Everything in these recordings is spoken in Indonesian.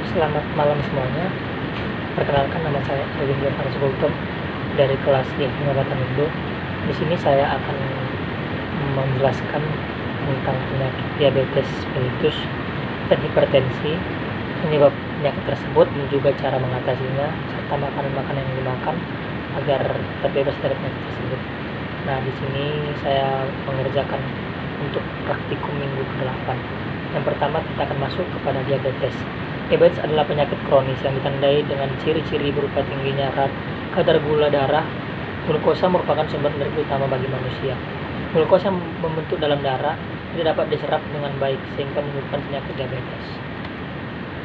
Selamat malam semuanya. Perkenalkan, nama saya Erwin Giovanus Gautam dari kelas di Pengobatan Indo. Di sini saya akan menjelaskan tentang penyakit diabetes mellitus dan hipertensi, penyebab penyakit tersebut dan juga cara mengatasinya, serta makanan-makanan yang dimakan agar terbebas dari penyakit tersebut. Nah, di sini saya mengerjakan untuk praktikum minggu ke-8. Yang pertama, kita akan masuk kepada diabetes. Diabetes adalah penyakit kronis yang ditandai dengan ciri-ciri berupa tingginya kadar gula darah. Glukosa merupakan sumber energi utama bagi manusia. Glukosa membentuk dalam darah tidak dapat diserap dengan baik sehingga menyebabkan penyakit diabetes.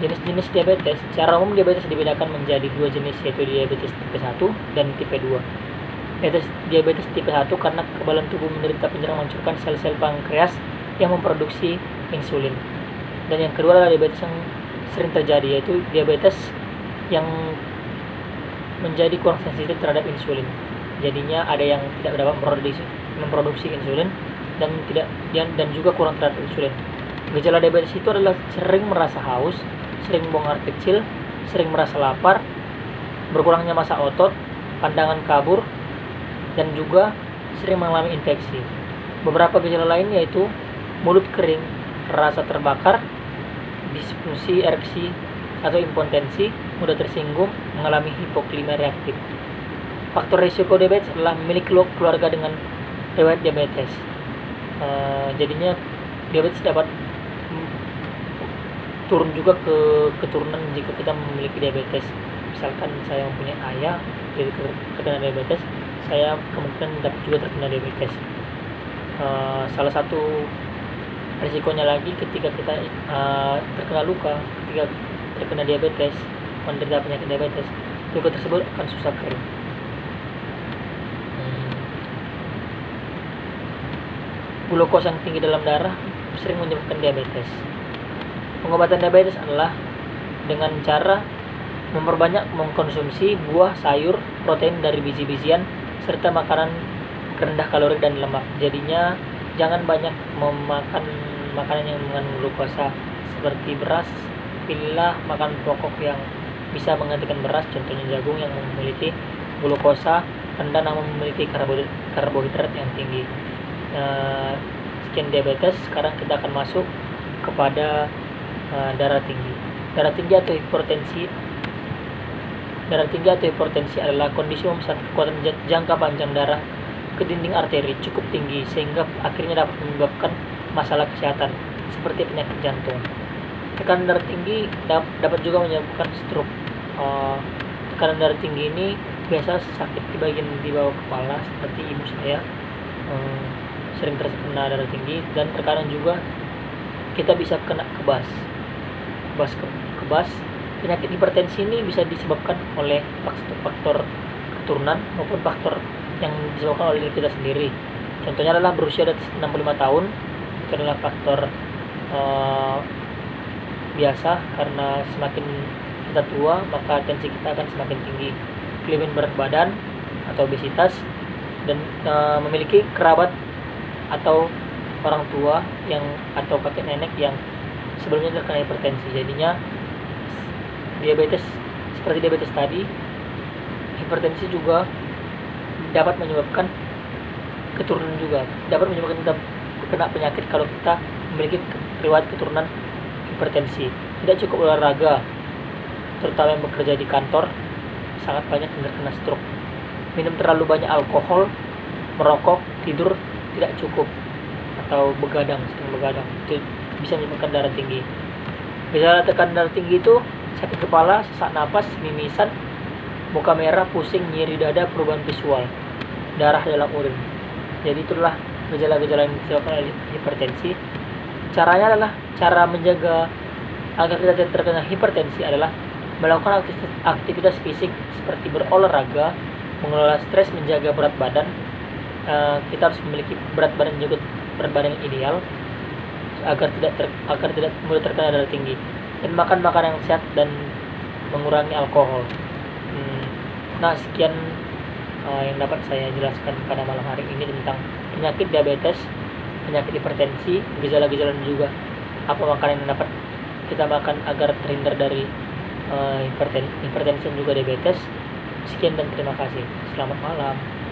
Jenis-jenis diabetes. Secara umum diabetes dibedakan menjadi dua jenis, yaitu diabetes tipe 1 dan tipe 2. Diabetes tipe 1 karena kekebalan tubuh menderita penyerang menghancurkan sel-sel pankreas yang memproduksi insulin. Dan yang kedua adalah diabetes yang sering terjadi, yaitu diabetes yang menjadi kurang sensitif terhadap insulin. Jadinya ada yang tidak dapat memproduksi insulin dan juga kurang terhadap insulin. Gejala diabetes itu adalah sering merasa haus, sering buang air kecil, sering merasa lapar, berkurangnya massa otot, pandangan kabur, dan juga sering mengalami infeksi. Beberapa gejala lain yaitu mulut kering, rasa terbakar, disfungsi ereksi atau impotensi, mudah tersinggung, mengalami hipoglikemia reaktif. Faktor risiko diabetes adalah memiliki keluarga dengan riwayat diabetes. Jadinya diabetes dapat turun juga ke keturunan jika kita memiliki diabetes. Misalkan saya mempunyai ayah jadi terkena diabetes, saya kemungkinan dapat juga terkena diabetes. Salah satu risikonya lagi ketika kita terkena luka ketika terkena diabetes, menderita penyakit diabetes, luka tersebut akan susah kering. Glukosa yang tinggi dalam darah sering menyebabkan diabetes. Pengobatan diabetes adalah dengan cara memperbanyak mengkonsumsi buah, sayur, protein dari biji-bijian, serta makanan rendah kalori dan lemak. Jadinya jangan banyak memakan makanan yang mengandung glukosa seperti beras. Pilihlah makanan pokok yang bisa menggantikan beras, contohnya jagung yang memiliki glukosa rendah namun memiliki karbohidrat yang tinggi. Sekian diabetes. Sekarang kita akan masuk kepada darah tinggi. Darah tinggi atau hipertensi adalah kondisi memesan kekuatan jangka panjang darah ke dinding arteri cukup tinggi sehingga akhirnya dapat menyebabkan masalah kesehatan seperti penyakit jantung. Tekanan darah tinggi dapat juga menyebabkan stroke. Tekanan darah tinggi ini biasa sakit di bagian di bawah kepala seperti ibu saya sering terkena darah tinggi, dan terkadang juga kita bisa kena kebas. Penyakit hipertensi ini bisa disebabkan oleh faktor keturunan maupun faktor yang disebabkan oleh diri kita sendiri. Contohnya adalah berusia di atas 65 tahun, itu adalah faktor biasa, karena semakin kita tua maka tensi kita akan semakin tinggi. Kelebihan berat badan atau obesitas, dan memiliki kerabat atau orang tua atau kakek nenek yang sebelumnya terkena hipertensi. Jadinya diabetes seperti diabetes tadi, hipertensi juga dapat menyebabkan keturunan juga, dapat menyebabkan kita kena penyakit kalau kita memiliki riwayat keturunan hipertensi. Tidak cukup olahraga, terutama yang bekerja di kantor, sangat banyak yang terkena stroke. Minum terlalu banyak alkohol, merokok, tidur tidak cukup, atau sering begadang, itu bisa menyebabkan darah tinggi. Gejala tekanan darah tinggi itu sakit kepala, sesak napas, mimisan, muka merah, pusing, nyeri dada, perubahan visual, darah dalam urin. Jadi itulah gejala-gejala yang disebabkan oleh hipertensi. Caranya adalah, cara menjaga agar kita tidak terkena hipertensi adalah melakukan aktivitas fisik seperti berolahraga, mengelola stres, menjaga berat badan. Kita harus memiliki berat badan yang ideal agar tidak mudah terkena darah tinggi, dan makan makanan yang sehat dan mengurangi alkohol. Nah, sekian yang dapat saya jelaskan pada malam hari ini tentang penyakit diabetes, penyakit hipertensi, gejala-gejala, dan juga apa makanan yang dapat kita makan agar terhindar dari hipertensi dan juga diabetes. Sekian dan terima kasih. Selamat malam.